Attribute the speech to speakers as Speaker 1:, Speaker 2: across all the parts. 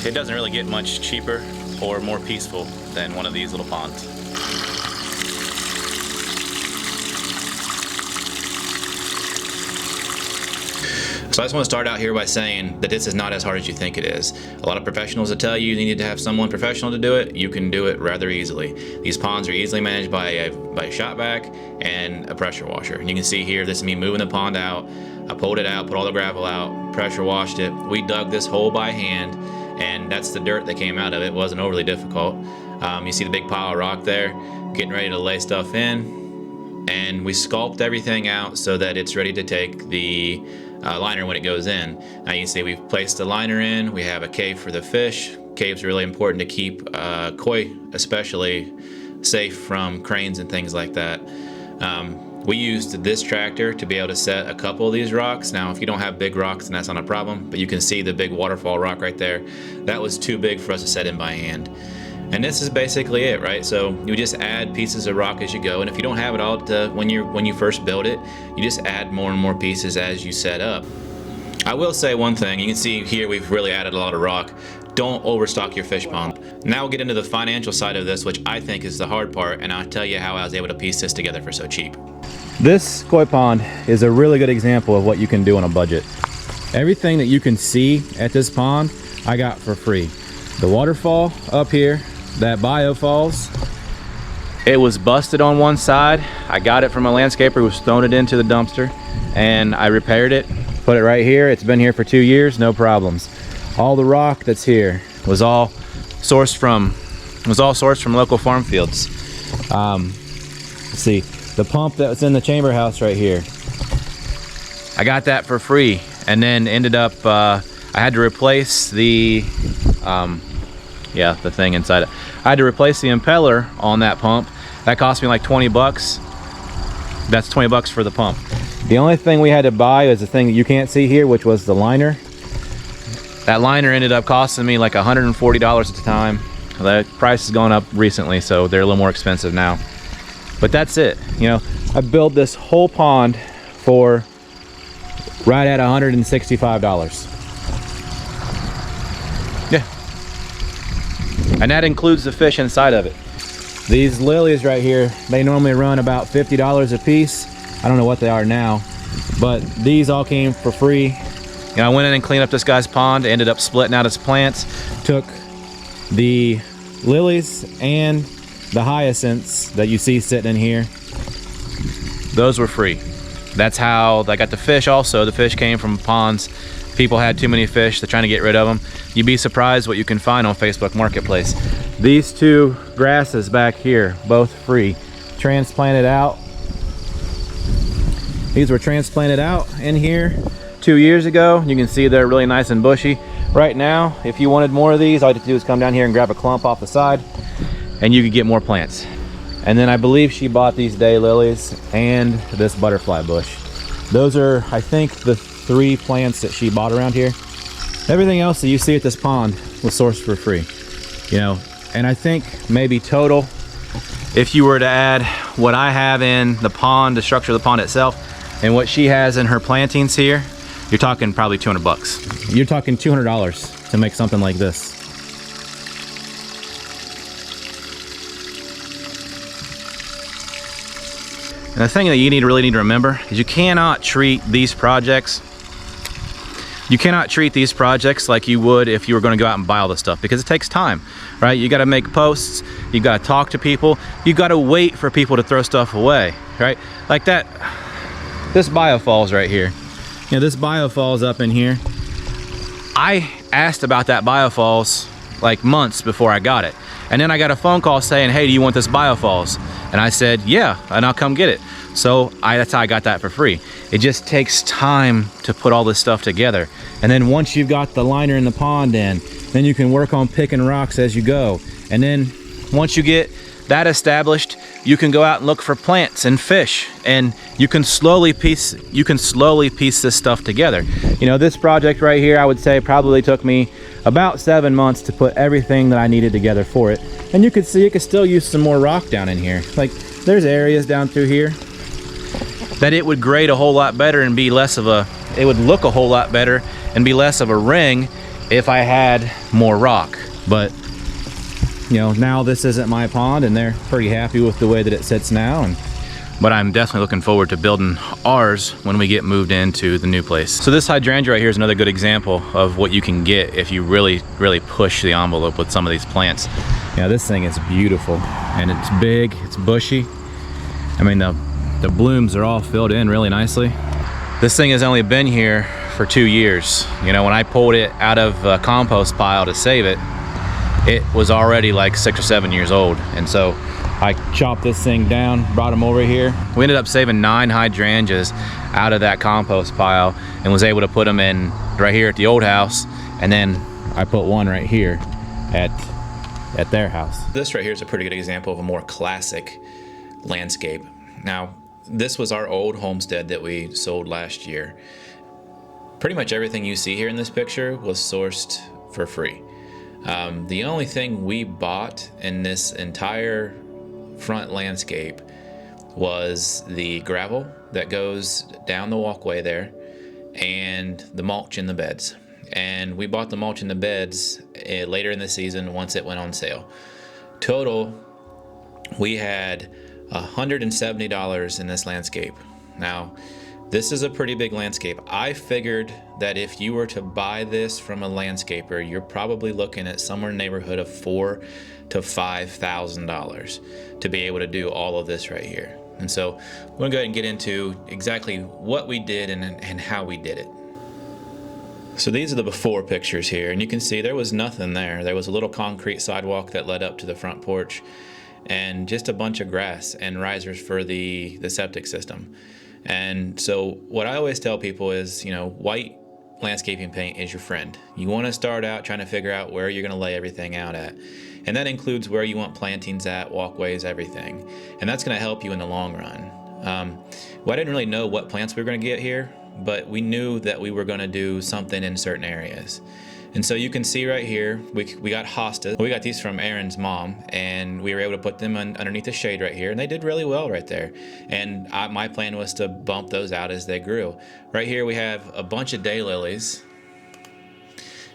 Speaker 1: It doesn't really get much cheaper or more peaceful than one of these little ponds. So I just want to start out here by saying that this is not as hard as you think it is. A lot of professionals will tell you need to have someone professional to do it. You can do it rather easily. These ponds are easily managed by a shot vac and a pressure washer. And you can see here, this is me moving the pond out. I pulled it out, put all the gravel out, pressure washed it. We dug this hole by hand, and that's the dirt that came out of it. It wasn't overly difficult. You see the big pile of rock there, getting ready to lay stuff in. And we sculpt everything out so that it's ready to take the liner when it goes in. Now you can see we've placed the liner in. We have a cave for the fish. Caves are really important to keep koi especially safe from cranes and things like that. We used this tractor to be able to set a couple of these rocks. Now if you don't have big rocks, then that's not a problem, but you can see the big waterfall rock right there. That was too big for us to set in by hand. And this is basically it, right? So you just add pieces of rock as you go, and if you don't have it all when you first build it, you just add more and more pieces as you set up. I will say one thing, you can see here we've really added a lot of rock. Don't overstock your fish pond. Now we'll get into the financial side of this, which I think is the hard part, and I'll tell you how I was able to piece this together for so cheap.
Speaker 2: This koi pond is a really good example of what you can do on a budget. Everything that you can see at this pond, I got for free. The waterfall up here, that bio falls, it was busted on one side. I got it from a landscaper who was throwing it into the dumpster, and I repaired it, put it right here. It's been here for 2 years, no problems. All the rock that's here was all sourced from local farm fields. Let's see, the pump that was in the chamber house right here, I got that for free, and then ended up I had to replace the the thing inside it. I had to replace the impeller on that pump. That cost me like 20 bucks. That's 20 bucks for the pump. The only thing we had to buy is the thing that you can't see here, which was the liner. That liner ended up costing me like $140 at the time. The price has gone up recently, so they're a little more expensive now. But that's it. You know, I built this whole pond for right at $165. Yeah. And that includes the fish inside of it. These lilies right here, they normally run about $50 a piece. I don't know what they are now, but these all came for free. You know, I went in and cleaned up this guy's pond, ended up splitting out his plants, took the lilies and the hyacinths that you see sitting in here. Those were free. That's how I got the fish also. The fish came from ponds. People had too many fish, they're trying to get rid of them. You'd be surprised what you can find on Facebook Marketplace. These two grasses back here, both free. Transplanted out. These were transplanted out in here 2 years ago. You can see they're really nice and bushy. Right now, if you wanted more of these, all you have to do is come down here and grab a clump off the side, and you could get more plants. And then I believe she bought these daylilies and this butterfly bush. Those are, I think, the 3 plants that she bought around here. Everything else that you see at this pond was sourced for free, you know. And I think maybe total, if you were to add what I have in the pond, the structure of the pond itself, and what she has in her plantings here, you're talking probably 200 bucks. You're talking $200 to make something like this. And the thing that you really need to remember is you cannot treat these projects like you would if you were going to go out and buy all this stuff, because it takes time, right? You got to make posts, you got to talk to people, you got to wait for people to throw stuff away, right? Like that, this biofalls right here. You know, this biofalls up in here. I asked about that biofalls like months before I got it. And then I got a phone call saying, hey, do you want this biofalls? And I said, yeah, and I'll come get it. So that's how I got that for free. It just takes time to put all this stuff together. And then once you've got the liner in the pond in, then you can work on picking rocks as you go. And then once you get that established, you can go out and look for plants and fish, and you can slowly piece this stuff together. You know, this project right here, I would say probably took me about 7 months to put everything that I needed together for it. And you could see it could still use some more rock down in here. Like, there's areas down through here that it would grade a whole lot better and be less of a, it would look a whole lot better and be less of a ring if I had more rock. But you know, now this isn't my pond and they're pretty happy with the way that it sits now. But I'm definitely looking forward to building ours when we get moved into the new place. So this hydrangea right here is another good example of what you can get if you really push the envelope with some of these plants. Yeah, this thing is beautiful and it's big, it's bushy. I mean, the blooms are all filled in really nicely. This thing has only been here for 2 years. You know, when I pulled it out of a compost pile to save it, it was already like 6 or 7 years old. And so I chopped this thing down, brought them over here. We ended up saving 9 hydrangeas out of that compost pile and was able to put them in right here at the old house. And then I put one right here at their house.
Speaker 1: This right here is a pretty good example of a more classic landscape. Now, this was our old homestead that we sold last year. Pretty much everything you see here in this picture was sourced for free. The only thing we bought in this entire front landscape was the gravel that goes down the walkway there and the mulch in the beds. And we bought the mulch in the beds later in the season once it went on sale. Total, we had $170 in this landscape. Now, this is a pretty big landscape. I figured that if you were to buy this from a landscaper, you're probably looking at somewhere in the neighborhood of $4,000 to $5,000 to be able to do all of this right here. And so we're gonna go ahead and get into exactly what we did and how we did it. So these are the before pictures here, and you can see there was nothing there. There was a little concrete sidewalk that led up to the front porch and just a bunch of grass and risers for the septic system. And so what I always tell people is, you know, white landscaping paint is your friend. You want to start out trying to figure out where you're going to lay everything out at. And that includes where you want plantings at, walkways, everything. And that's going to help you in the long run. Well, I didn't really know what plants we were going to get here, but we knew that we were going to do something in certain areas. And so you can see right here, we got hostas. We got these from Aaron's mom, and we were able to put them underneath the shade right here, and they did really well right there. And my plan was to bump those out as they grew. Right here we have a bunch of daylilies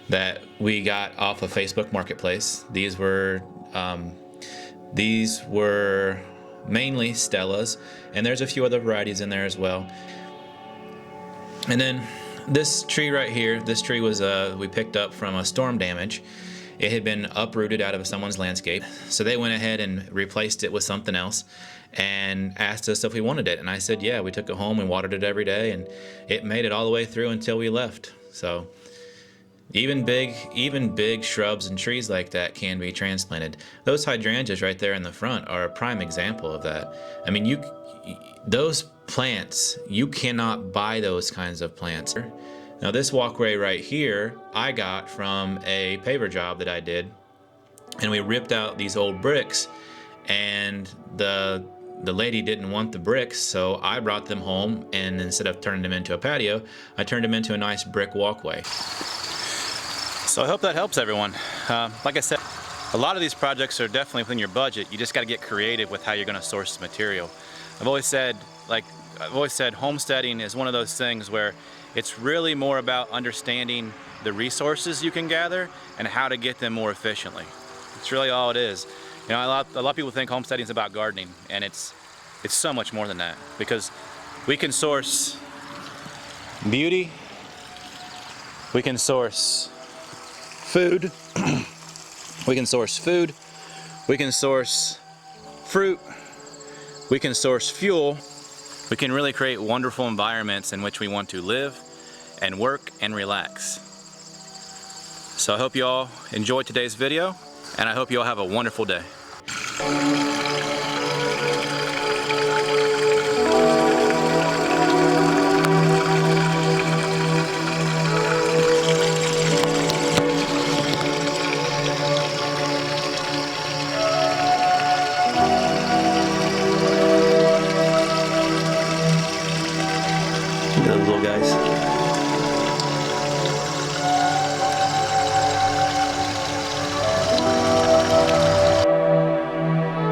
Speaker 1: that we got off of Facebook Marketplace. These were mainly Stellas, and there's a few other varieties in there as well. And then this tree right here, this tree was we picked up from a storm damage. It had been uprooted out of someone's landscape. So they went ahead and replaced it with something else and asked us if we wanted it. And I said, yeah. We took it home and watered it every day, and it made it all the way through until we left. So even big shrubs and trees like that can be transplanted. Those hydrangeas right there in the front are a prime example of that. I mean, those plants, you cannot buy those kinds of plants. Now this walkway right here, I got from a paver job that I did, and we ripped out these old bricks, and the lady didn't want the bricks, so I brought them home, and instead of turning them into a patio, I turned them into a nice brick walkway. So I hope that helps everyone. Like I said, a lot of these projects are definitely within your budget. You just got to get creative with how you're going to source the material. I've always said homesteading is one of those things where it's really more about understanding the resources you can gather and how to get them more efficiently. It's really all it is. You know, a lot of people think homesteading is about gardening, and it's so much more than that, because we can source beauty, we can source food, we can source food, we can source fruit, we can source fuel. We can really create wonderful environments in which we want to live and work and relax. So I hope you all enjoyed today's video, and I hope you all have a wonderful day.